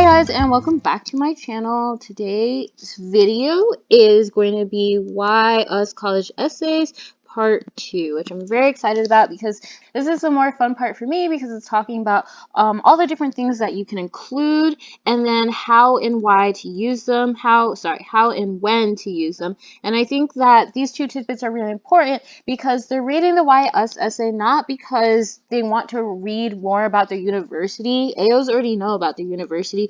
guys, and welcome back to my channel. Today's video is going to be Why Us College Essays Part 2, which I'm very excited about because this is the more fun part for me because it's talking about all the different things that you can include and then how and why to use them, how and when to use them. And I think that these two tidbits are really important because they're reading the Why Us essay not because they want to read more about their university. AOs already know about their university.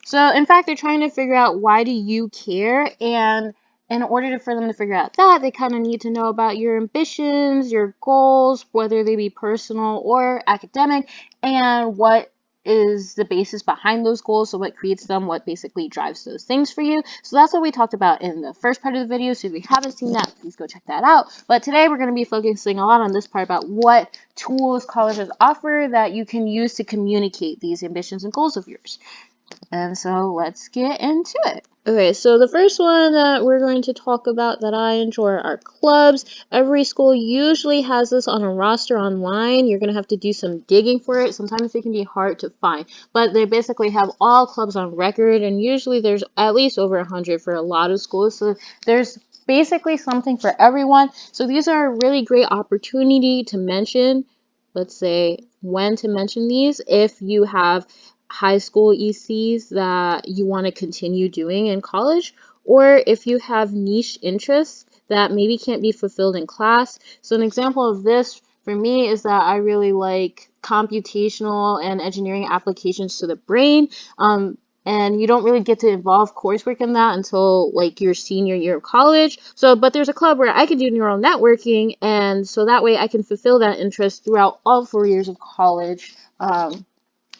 So in fact, they're trying to figure out why do you care, and in order for them to figure out that, they kind of need to know about your ambitions, your goals, whether they be personal or academic, and what is the basis behind those goals, so what creates them, what basically drives those things for you. So that's what we talked about in the first part of the video, so if you haven't seen that, please go check that out. But today we're going to be focusing a lot on this part about what tools colleges offer that you can use to communicate these ambitions and goals of yours. And so let's get into it. Okay, so the first one that we're going to talk about that I enjoy are clubs. Every school usually has this on a roster online. You're going to have to do some digging for it. Sometimes it can be hard to find, but they basically have all clubs on record, and usually there's at least over 100 for a lot of schools. So there's basically something for everyone. So these are a really great opportunity to mention, let's say, when to mention these if you have high school ECs that you want to continue doing in college, or if you have niche interests that maybe can't be fulfilled in class. So an example of this for me is that I really like computational and engineering applications to the brain. And you don't really get to involve coursework in that until like your senior year of college. So, but there's a club where I can do neural networking, and so that way I can fulfill that interest throughout all 4 years of college.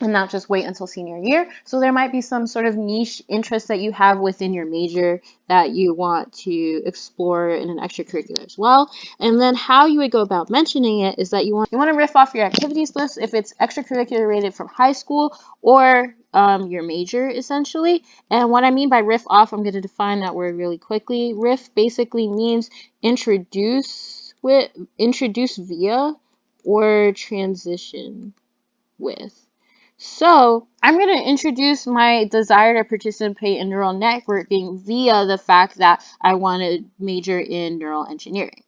And not just wait until senior year. So there might be some sort of niche interest that you have within your major that you want to explore in an extracurricular as well. And then how you would go about mentioning it is that you want to riff off your activities list if it's extracurricular rated from high school or your major essentially. And what I mean by riff off, I'm going to define that word really quickly. Riff basically means introduce via or transition with. So I'm going to introduce my desire to participate in neural networking via the fact that I want to major in neural engineering.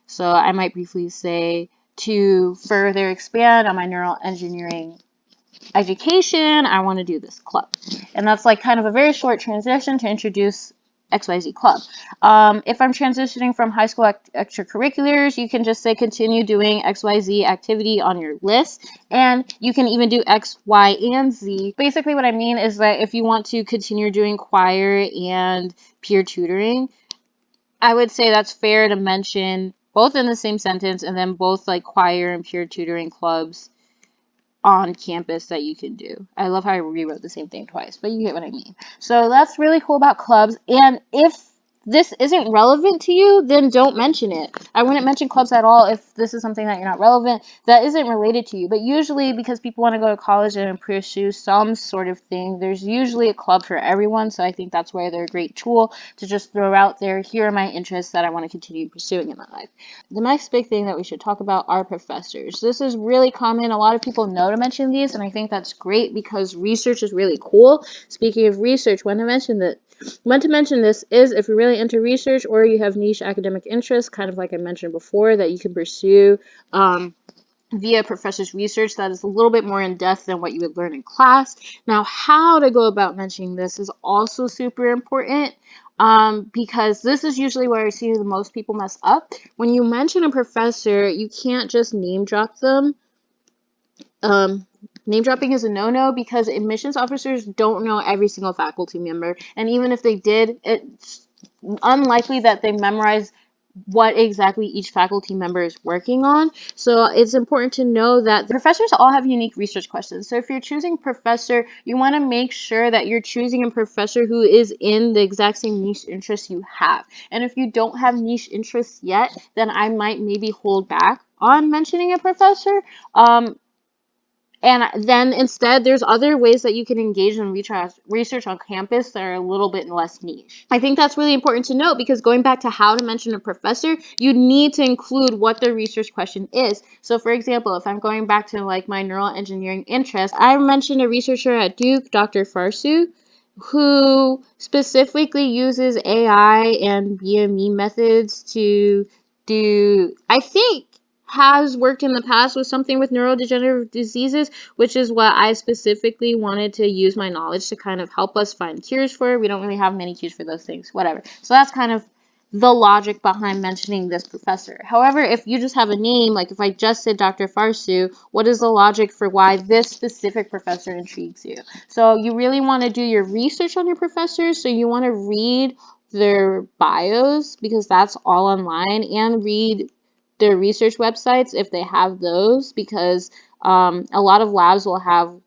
So I might briefly say, to further expand on my neural engineering education, I want to do this club. And that's like kind of a very short transition to introduce XYZ club. If I'm transitioning from high school extracurriculars, you can just say continue doing XYZ activity on your list, and you can even do X, Y, and Z. Basically what I mean is that if you want to continue doing choir and peer tutoring, I would say that's fair to mention both in the same sentence, and then both like choir and peer tutoring clubs on campus that you can do. I love how I rewrote the same thing twice, but you get what I mean. So that's really cool about clubs. And if this isn't relevant to you, then don't mention it. I wouldn't mention clubs at all if this is something that you're not relevant, that isn't related to you. But usually because people want to go to college and pursue some sort of thing, there's usually a club for everyone. So I think that's why they're a great tool to just throw out there. Here are my interests that I want to continue pursuing in my life. The next big thing that we should talk about are professors. This is really common. A lot of people know to mention these, and I think that's great because research is really cool. Speaking of research, when to mention this is if you're really into research or you have niche academic interests, kind of like I mentioned before, that you can pursue via professor's research that is a little bit more in depth than what you would learn in class. Now, how to go about mentioning this is also super important. Because this is usually where I see the most people mess up. When you mention a professor, you can't just name drop them. Name dropping is a no-no because admissions officers don't know every single faculty member, and even if they did, it's unlikely that they memorize what exactly each faculty member is working on. So it's important to know that the professors all have unique research questions. So if you're choosing professor, you want to make sure that you're choosing a professor who is in the exact same niche interests you have. And if you don't have niche interests yet, then I might maybe hold back on mentioning a professor. And then instead, there's other ways that you can engage in research on campus that are a little bit less niche. I think that's really important to note, because going back to how to mention a professor, you need to include what the research question is. So for example, if I'm going back to like my neural engineering interest, I mentioned a researcher at Duke, Dr. Farsu, who specifically uses AI and BME methods to do, I think, has worked in the past with something with neurodegenerative diseases, which is what I specifically wanted to use my knowledge to kind of help us find cures for. We don't really have many cures for those things, whatever. So that's kind of the logic behind mentioning this professor. However, if you just have a name, like if I just said Dr. Farsu, what is the logic for why this specific professor intrigues you? So you really want to do your research on your professors. So you want to read their bios, because that's all online, and read their research websites if they have those, because a lot of labs will have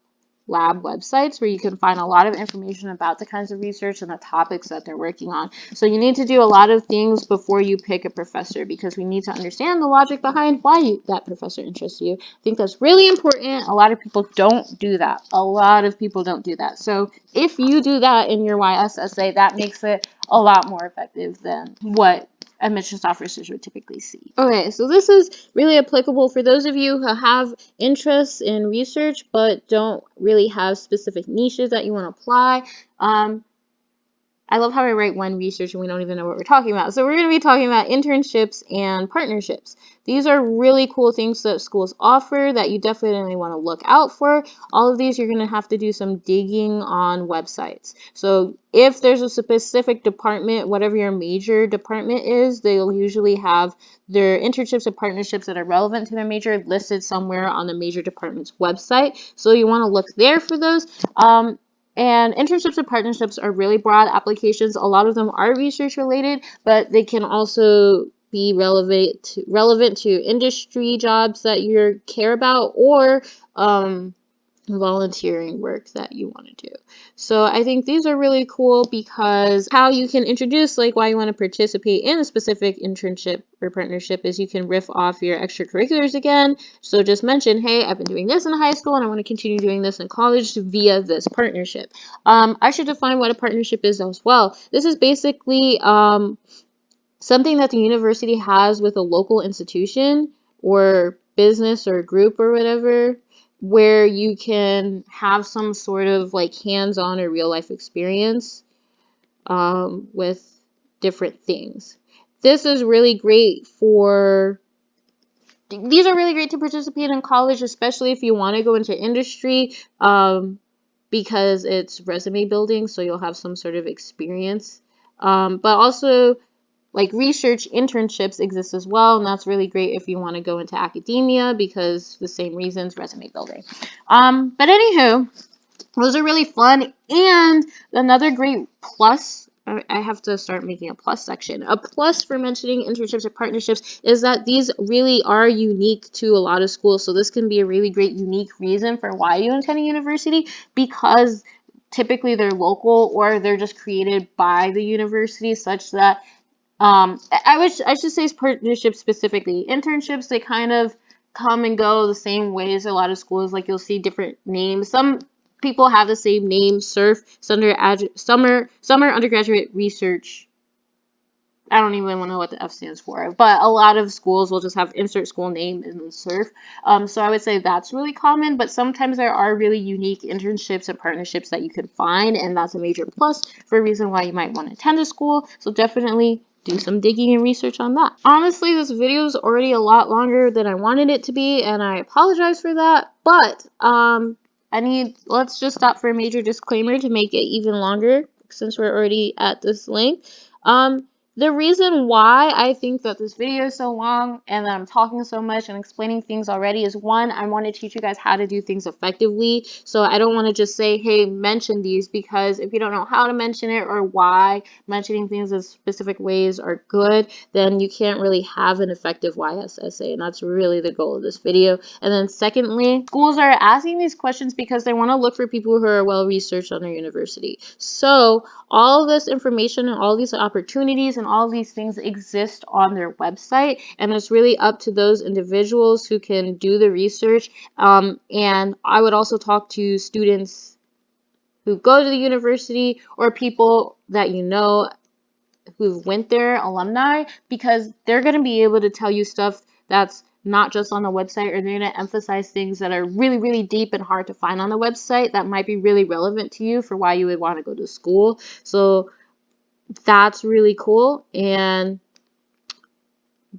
lab websites where you can find a lot of information about the kinds of research and the topics that they're working on. So you need to do a lot of things before you pick a professor, because we need to understand the logic behind why that professor interests you. I think that's really important. A lot of people don't do that. A lot of people don't do that. So if you do that in your YS essay, that makes it a lot more effective than what admissions officers would typically see. Okay, so this is really applicable for those of you who have interests in research but don't really have specific niches that you want to apply. I love how I write one research and we don't even know what we're talking about. So we're going to be talking about internships and partnerships. These are really cool things that schools offer that you definitely want to look out for. All of these, you're going to have to do some digging on websites. So if there's a specific department, whatever your major department is, they'll usually have their internships and partnerships that are relevant to their major listed somewhere on the major department's website. So you want to look there for those. And internships and partnerships are really broad applications. A lot of them are research related, but they can also be relevant to industry jobs that you care about, or volunteering work that you want to do. So I think these are really cool, because how you can introduce like why you want to participate in a specific internship or partnership is you can riff off your extracurriculars again. So just mention, hey, I've been doing this in high school and I want to continue doing this in college via this partnership. I should define what a partnership is as well. This is basically something that the university has with a local institution or business or group or whatever, where you can have some sort of like hands-on or real life experience with different things. This is really great for, these are really great to participate in college, especially if you want to go into industry, because it's resume building, so you'll have some sort of experience. But also, like research internships exist as well, and that's really great if you want to go into academia, because the same reasons, resume building. But anywho, those are really fun. And another great plus, I have to start making a plus section. A plus for mentioning internships or partnerships is that these really are unique to a lot of schools. So this can be a really great unique reason for why you attend a university, because typically they're local or they're just created by the university, such that I should say partnerships specifically. Internships, they kind of come and go the same way as a lot of schools. Like you'll see different names. Some people have the same name, SURF, summer undergraduate research. I don't even know what the F stands for, but a lot of schools will just have insert school name and then SURF. So I would say that's really common, but sometimes there are really unique internships and partnerships that you can find, and that's a major plus for a reason why you might want to attend a school. So definitely do some digging and research on that. Honestly, this video is already a lot longer than I wanted it to be, and I apologize for that, but let's just stop for a major disclaimer to make it even longer, since we're already at this length. The reason why I think that this video is so long and that I'm talking so much and explaining things already is, one, I want to teach you guys how to do things effectively. So I don't want to just say, hey, mention these, because if you don't know how to mention it or why mentioning things in specific ways are good, then you can't really have an effective YS essay. And that's really the goal of this video. And then secondly, schools are asking these questions because they want to look for people who are well researched on their university. So all of this information and all these opportunities and and all of these things exist on their website, and it's really up to those individuals who can do the research. And I would also talk to students who go to the university or people that you know who went there, alumni, because they're going to be able to tell you stuff that's not just on the website, or they're going to emphasize things that are really, really deep and hard to find on the website that might be really relevant to you for why you would want to go to school. So that's really cool. And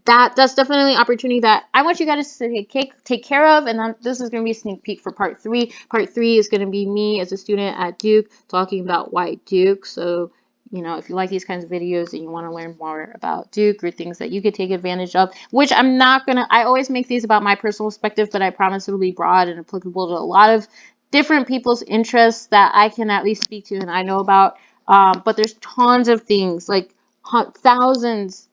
that's definitely an opportunity that I want you guys to take care of. And then this is going to be a sneak peek for part 3. Part 3 is going to be me as a student at Duke talking about why Duke. So, you know, if you like these kinds of videos and you want to learn more about Duke or things that you could take advantage of, which I'm not going to, I always make these about my personal perspective, but I promise it'll be broad and applicable to a lot of different people's interests that I can at least speak to and I know about. But there's tons of things, like thousands,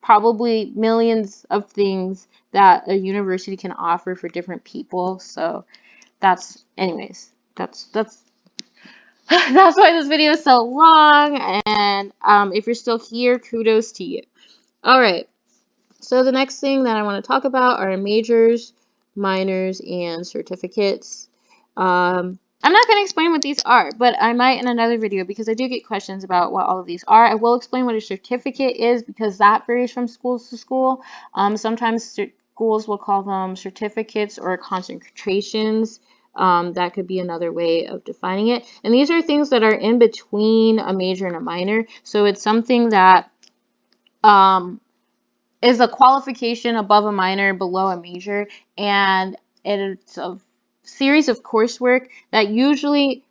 probably millions of things that a university can offer for different people. So that's, anyways, that's that's why this video is so long. And if you're still here, kudos to you. All right. So the next thing that I want to talk about are majors, minors, and certificates. I'm not going to explain what these are, but I might in another video because I do get questions about what all of these are. I will explain what a certificate is because that varies from school to school. Sometimes schools will call them certificates or concentrations. That could be another way of defining it. And these are things that are in between a major and a minor. So it's something that is a qualification above a minor, below a major, and it's a series of coursework that usually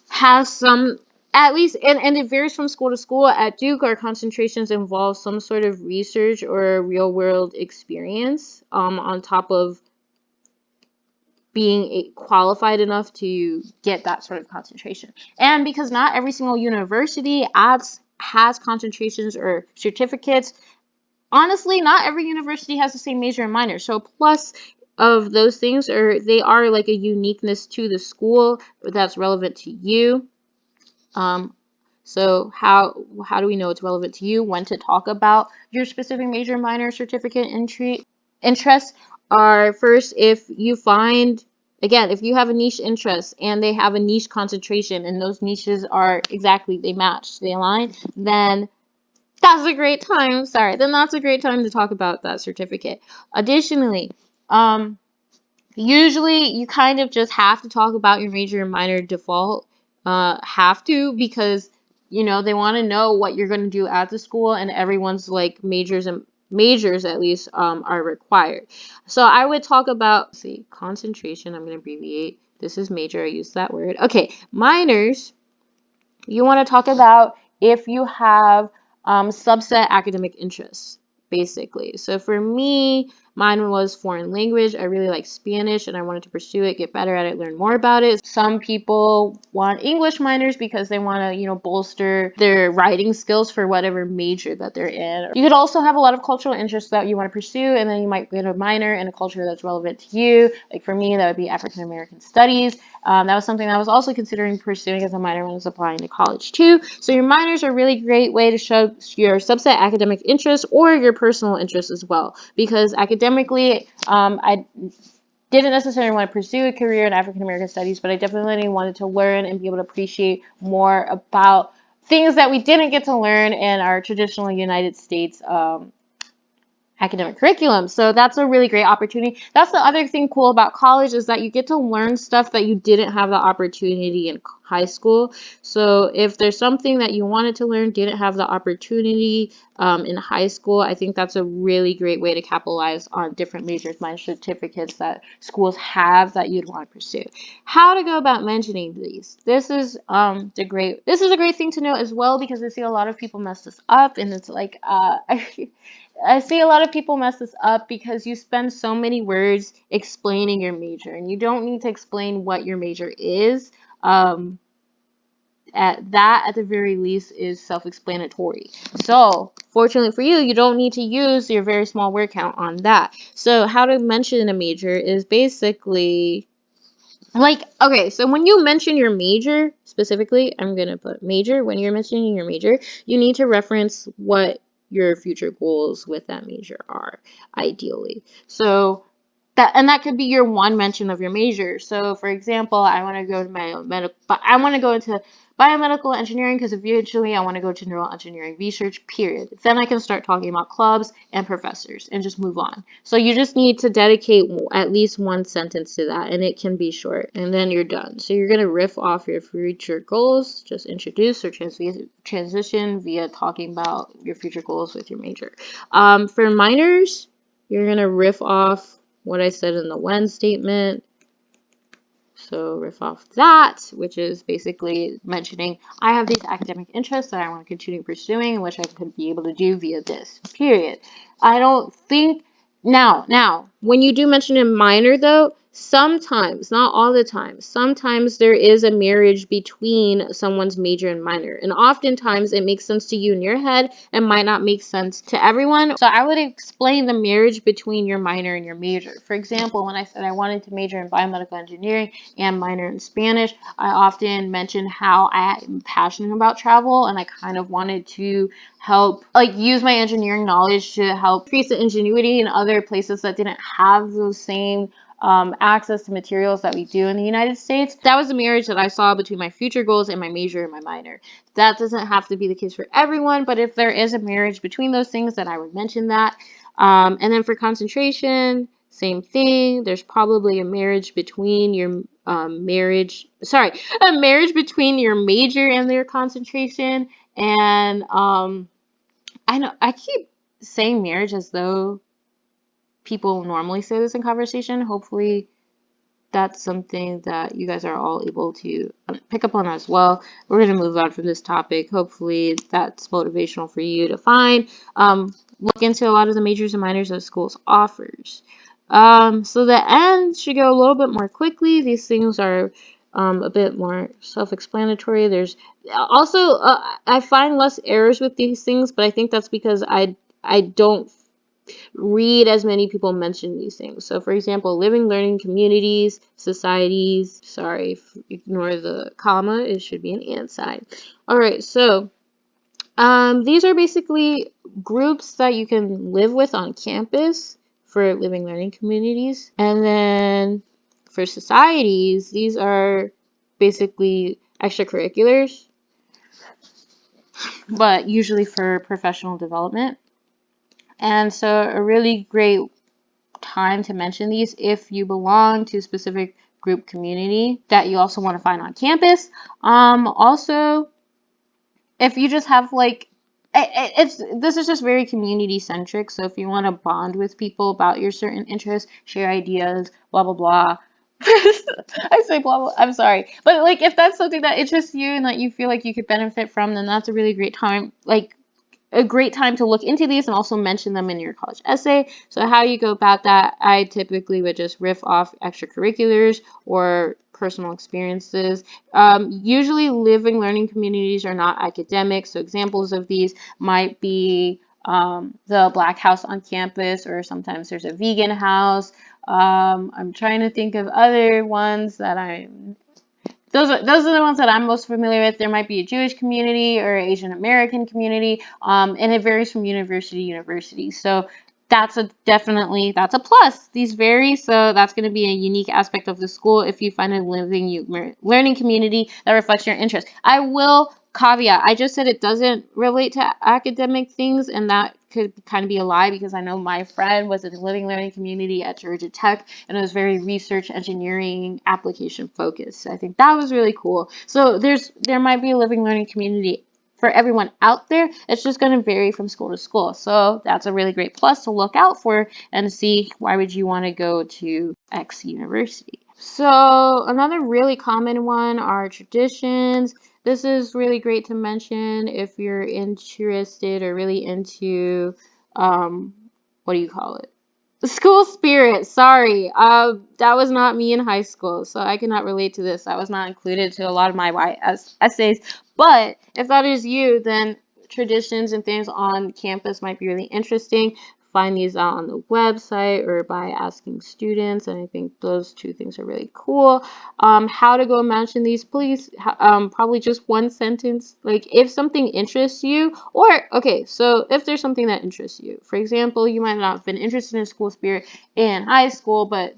has some, at least, and it varies from school to school. At Duke, our concentrations involve some sort of research or real world experience on top of being qualified enough to get that sort of concentration. And because not every single university has concentrations or certificates, honestly, not every university has the same major and minor. So plus of those things they are like a uniqueness to the school that's relevant to you. So how do we know it's relevant to you? When to talk about your specific major, minor, certificate interests are first if you find, again, if you have a niche interest and they have a niche concentration and those niches are exactly, they match, they align, then that's a great time. Then that's a great time to talk about that certificate. Additionally, usually you kind of just have to talk about your major and minor default. Have to, because you know they want to know what you're going to do at the school, and everyone's like majors at least are required. So I would talk about, see, concentration. I'm going to abbreviate. This is major. I use that word. Okay, minors. You want to talk about if you have subset academic interests, basically. So for me, mine was foreign language. I really like Spanish and I wanted to pursue it, get better at it, learn more about it. Some people want English minors because they want to, you know, bolster their writing skills for whatever major that they're in. You could also have a lot of cultural interests that you want to pursue, and then you might get a minor in a culture that's relevant to you. Like for me, that would be African American Studies. That was something that I was also considering pursuing as a minor when I was applying to college too. So your minors are a really great way to show your subset academic interests or your personal interests as well. Because academically, I didn't necessarily want to pursue a career in African American Studies, but I definitely wanted to learn and be able to appreciate more about things that we didn't get to learn in our traditional United States academic curriculum. So that's a really great opportunity. That's the other thing cool about college, is that you get to learn stuff that you didn't have the opportunity in high school. So if there's something that you wanted to learn, didn't have the opportunity in high school, I think that's a really great way to capitalize on different majors, minor, certificates that schools have that you'd want to pursue. How to go about mentioning these. This is a great thing to know as well, because I see a lot of people mess this up, and it's like I see a lot of people mess this up because you spend so many words explaining your major, and you don't need to explain what your major is. At the very least is self-explanatory. So fortunately for you, you don't need to use your very small word count on that. So how to mention a major is basically Like, okay, so when you mention your major specifically, I'm going to put major. When you're mentioning your major, you need to reference what your future goals with that major are, ideally. So that could be your one mention of your major. So for example, I want to go to I want to go into biomedical engineering because eventually I want to go to neural engineering research, period. Then I can start talking about clubs and professors and just move on. So you just need to dedicate at least one sentence to that, and it can be short, and then you're done. So you're going to riff off your future goals, just introduce or transition via talking about your future goals with your major. For minors, you're going to riff off what I said in the when statement. So riff off that, which is basically mentioning I have these academic interests that I want to continue pursuing, which I could be able to do via this, period. I don't think now, when you do mention a minor though, sometimes, not all the time, sometimes there is a marriage between someone's major and minor. And oftentimes it makes sense to you in your head and might not make sense to everyone. So I would explain the marriage between your minor and your major. For example, when I said I wanted to major in biomedical engineering and minor in Spanish, I often mention how I am passionate about travel and I kind of wanted to help, like, use my engineering knowledge to help increase the ingenuity in other places that didn't have those same access to materials that we do in the United States. That was the marriage that I saw between my future goals and my major and my minor. That doesn't have to be the case for everyone, but if there is a marriage between those things, then I would mention that. And then for concentration, same thing. There's probably a marriage between your a marriage between your major and their concentration. And I know I keep saying marriage as though people normally say this in conversation. Hopefully that's something that you guys are all able to pick up on as well. We're going to move on from this topic. Hopefully that's motivational for you to find. Look into a lot of the majors and minors that schools offers. So the end should go a little bit more quickly. These things are a bit more self-explanatory. There's also I find less errors with these things, but I think that's because I don't read as many people mention these things. So for example, living learning communities, societies, sorry, ignore the comma, it should be an and sign. All right, so these are basically groups that you can live with on campus for living learning communities. And then for societies, these are basically extracurriculars, but usually for professional development. And so a really great time to mention these if you belong to a specific group community that you also want to find on campus. Also, if you just have like this is just very community centric. So if you want to bond with people about your certain interests, share ideas, blah blah blah. I say blah blah. I'm sorry, but like if that's something that interests you and that you feel like you could benefit from, then that's a really great time. Like a great time to look into these and also mention them in your college essay. So how you go about that, I typically would just riff off extracurriculars or personal experiences. Usually living learning communities are not academic, so examples of these might be the Black House on campus, or sometimes there's a vegan house. I'm trying to think of other ones that those are the ones that I'm most familiar with. There might be a Jewish community or Asian American community, and it varies from university to university. So that's that's a plus. These vary, so that's going to be a unique aspect of the school if you find a learning community that reflects your interest. I will caveat, I just said it doesn't relate to academic things, and that could kind of be a lie because I know my friend was in a living learning community at Georgia Tech, and it was very research engineering application focused. So I think that was really cool. So there might be a living learning community for everyone out there. It's just going to vary from school to school. So that's a really great plus to look out for and see why would you want to go to X university. So another really common one are traditions. This is really great to mention if you're interested or really into, what do you call it? School spirit. Sorry. That was not me in high school, so I cannot relate to this. I was not included to a lot of my essays. But if that is you, then traditions and things on campus might be really interesting. find these out on the website or by asking students, and I think those two things are really cool. How to go mention these, please, probably just one sentence. Like if something interests you, or okay, so if there's something that interests you, for example, you might not have been interested in school spirit in high school, but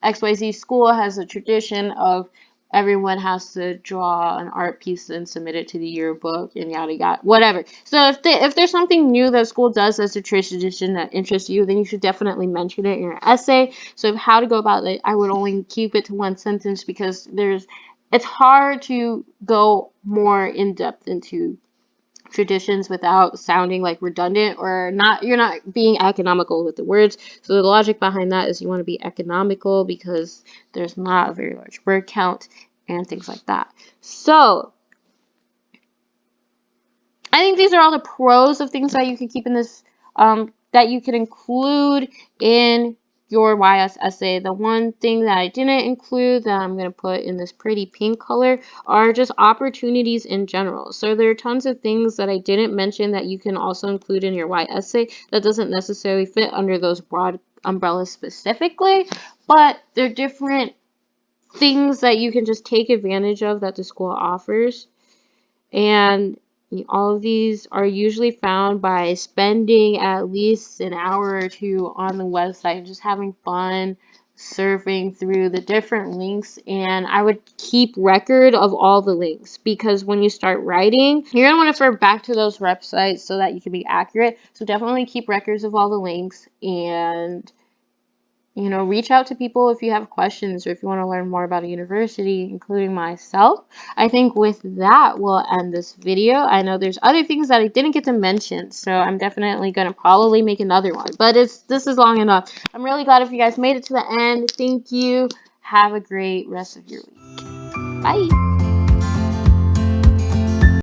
XYZ school has a tradition of everyone has to draw an art piece and submit it to the yearbook and yada yada, whatever. So if there's something new that school does as a tradition that interests you, then you should definitely mention it in your essay. So how to go about it, I would only keep it to one sentence because it's hard to go more in depth into traditions without sounding like redundant or not. You're not being economical with the words. So the logic behind that is you want to be economical because there's not a very large word count and things like that. So I think these are all the pros of things that you can keep in this, that you can include in your YS essay. The one thing that I didn't include that I'm going to put in this pretty pink color are just opportunities in general. So there are tons of things that I didn't mention that you can also include in your Y essay that doesn't necessarily fit under those broad umbrellas specifically, but they're different things that you can just take advantage of that the school offers. And all of these are usually found by spending at least an hour or two on the website, just having fun surfing through the different links. And I would keep record of all the links because when you start writing, you're going to want to refer back to those websites so that you can be accurate. So definitely keep records of all the links and reach out to people if you have questions or if you want to learn more about a university, including myself. I think with that, we'll end this video. I know there's other things that I didn't get to mention, so I'm definitely going to probably make another one, but this is long enough. I'm really glad if you guys made it to the end. Thank you. Have a great rest of your week. Bye.